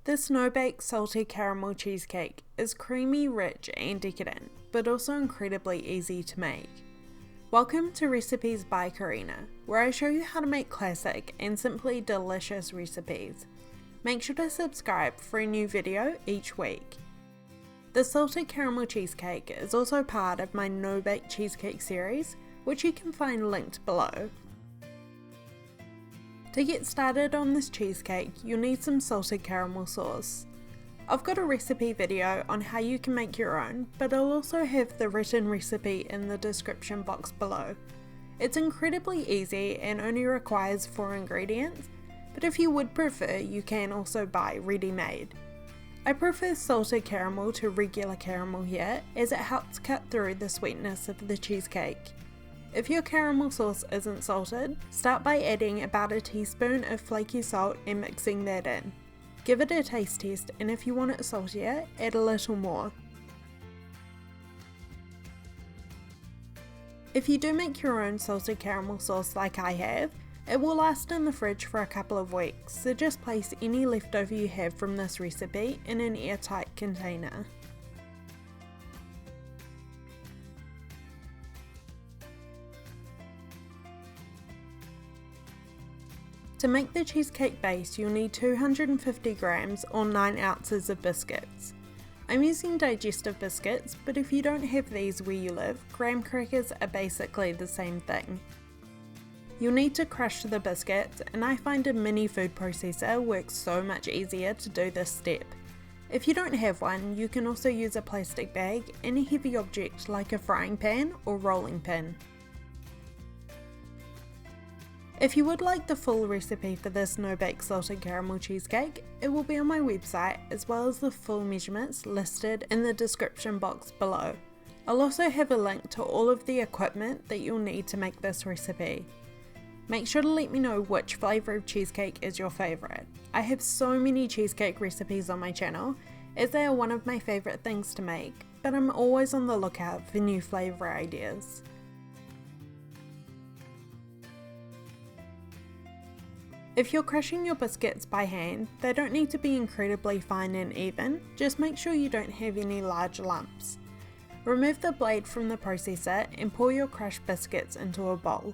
This no-bake salted caramel cheesecake is creamy, rich and decadent, but also incredibly easy to make. Welcome to Recipes by Karina, where I show you how to make classic and simply delicious recipes. Make sure to subscribe for a new video each week. The salted caramel cheesecake is also part of my no-bake cheesecake series, which you can find linked below. To get started on this cheesecake, you'll need some salted caramel sauce. I've got a recipe video on how you can make your own, but I'll also have the written recipe in the description box below. It's incredibly easy and only requires 4 ingredients, but if you would prefer, you can also buy ready-made. I prefer salted caramel to regular caramel here, as it helps cut through the sweetness of the cheesecake. If your caramel sauce isn't salted, start by adding about a teaspoon of flaky salt and mixing that in. Give it a taste test, and if you want it saltier, add a little more. If you do make your own salted caramel sauce like I have, it will last in the fridge for a couple of weeks, so just place any leftover you have from this recipe in an airtight container. To make the cheesecake base, you'll need 250 grams or 9 ounces of biscuits. I'm using Digestive biscuits, but if you don't have these where you live, graham crackers are basically the same thing. You'll need to crush the biscuits, and I find a mini food processor works so much easier to do this step. If you don't have one, you can also use a plastic bag and a heavy object like a frying pan or rolling pin. If you would like the full recipe for this no-bake salted caramel cheesecake, it will be on my website, as well as the full measurements listed in the description box below. I'll also have a link to all of the equipment that you'll need to make this recipe. Make sure to let me know which flavour of cheesecake is your favourite. I have so many cheesecake recipes on my channel, as they are one of my favourite things to make, but I'm always on the lookout for new flavour ideas. If you're crushing your biscuits by hand, they don't need to be incredibly fine and even, just make sure you don't have any large lumps. Remove the blade from the processor and pour your crushed biscuits into a bowl.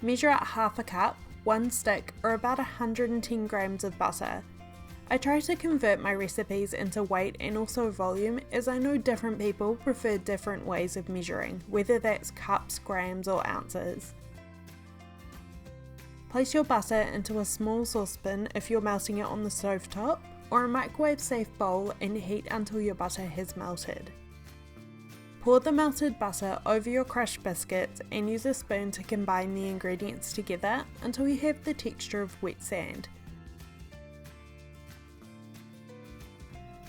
Measure out half a cup, 1 stick, or about 110 grams of butter. I try to convert my recipes into weight and also volume, as I know different people prefer different ways of measuring, whether that's cups, grams or ounces. Place your butter into a small saucepan if you're melting it on the stovetop, or a microwave safe bowl, and heat until your butter has melted. Pour the melted butter over your crushed biscuits and use a spoon to combine the ingredients together until you have the texture of wet sand.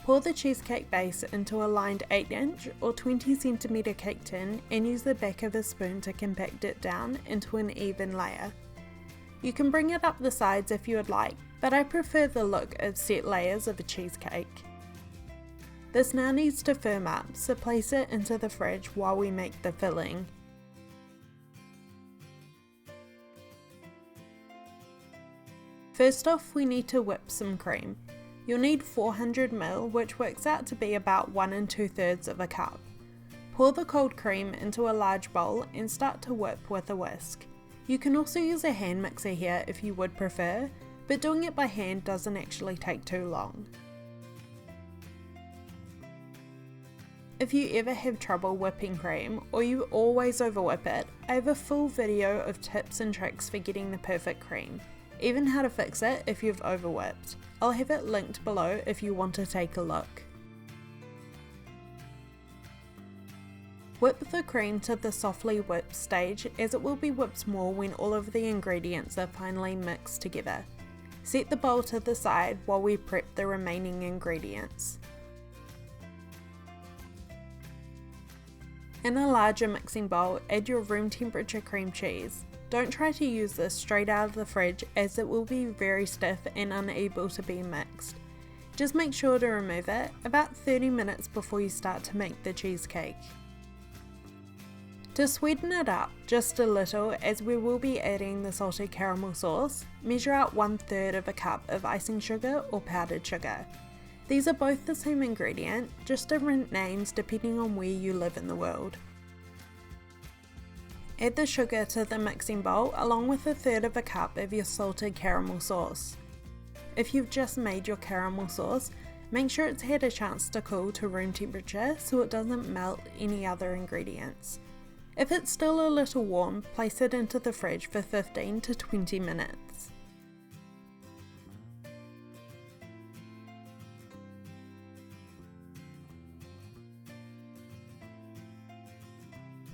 Pour the cheesecake base into a lined 8-inch or 20cm cake tin and use the back of a spoon to compact it down into an even layer. You can bring it up the sides if you would like, but I prefer the look of set layers of a cheesecake. This now needs to firm up, so place it into the fridge while we make the filling. First off, we need to whip some cream. You'll need 400 ml, which works out to be about 1 2/3 of a cup. Pour the cold cream into a large bowl and start to whip with a whisk. You can also use a hand mixer here if you would prefer, but doing it by hand doesn't actually take too long. If you ever have trouble whipping cream, or you always overwhip it, I have a full video of tips and tricks for getting the perfect cream, even how to fix it if you've overwhipped. I'll have it linked below if you want to take a look. Whip the cream to the softly whipped stage, as it will be whipped more when all of the ingredients are finally mixed together. Set the bowl to the side while we prep the remaining ingredients. In a larger mixing bowl, add your room temperature cream cheese. Don't try to use this straight out of the fridge, as it will be very stiff and unable to be mixed. Just make sure to remove it about 30 minutes before you start to make the cheesecake. To sweeten it up just a little, as we will be adding the salted caramel sauce, measure out 1/3 of a cup of icing sugar or powdered sugar. These are both the same ingredient, just different names depending on where you live in the world. Add the sugar to the mixing bowl along with 1/3 of a cup of your salted caramel sauce. If you've just made your caramel sauce, make sure it's had a chance to cool to room temperature so it doesn't melt any other ingredients. If it's still a little warm, place it into the fridge for 15 to 20 minutes.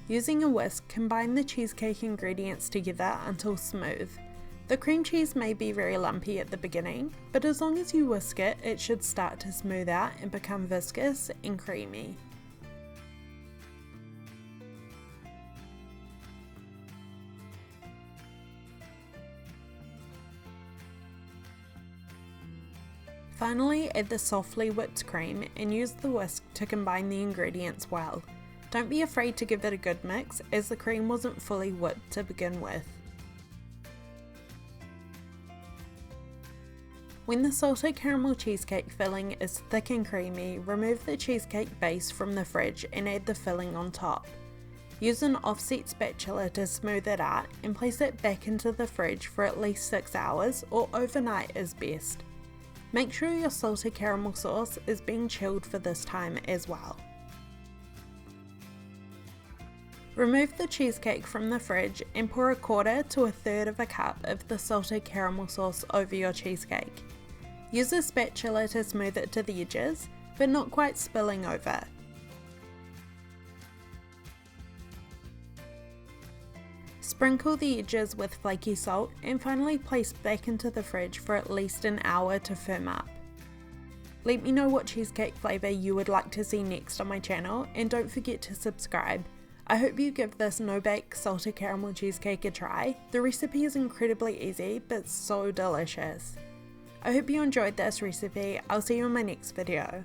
Using a whisk, combine the cheesecake ingredients together until smooth. The cream cheese may be very lumpy at the beginning, but as long as you whisk it, it should start to smooth out and become viscous and creamy. Finally, add the softly whipped cream and use the whisk to combine the ingredients well. Don't be afraid to give it a good mix, as the cream wasn't fully whipped to begin with. When the salted caramel cheesecake filling is thick and creamy, remove the cheesecake base from the fridge and add the filling on top. Use an offset spatula to smooth it out and place it back into the fridge for at least 6 hours, or overnight is best. Make sure your salted caramel sauce is being chilled for this time as well. Remove the cheesecake from the fridge and pour 1/4 to 1/3 of a cup of the salted caramel sauce over your cheesecake. Use a spatula to smooth it to the edges, but not quite spilling over. Sprinkle the edges with flaky salt and finally place back into the fridge for at least an hour to firm up. Let me know what cheesecake flavour you would like to see next on my channel, and don't forget to subscribe. I hope you give this no-bake salted caramel cheesecake a try. The recipe is incredibly easy but so delicious. I hope you enjoyed this recipe. I'll see you in my next video.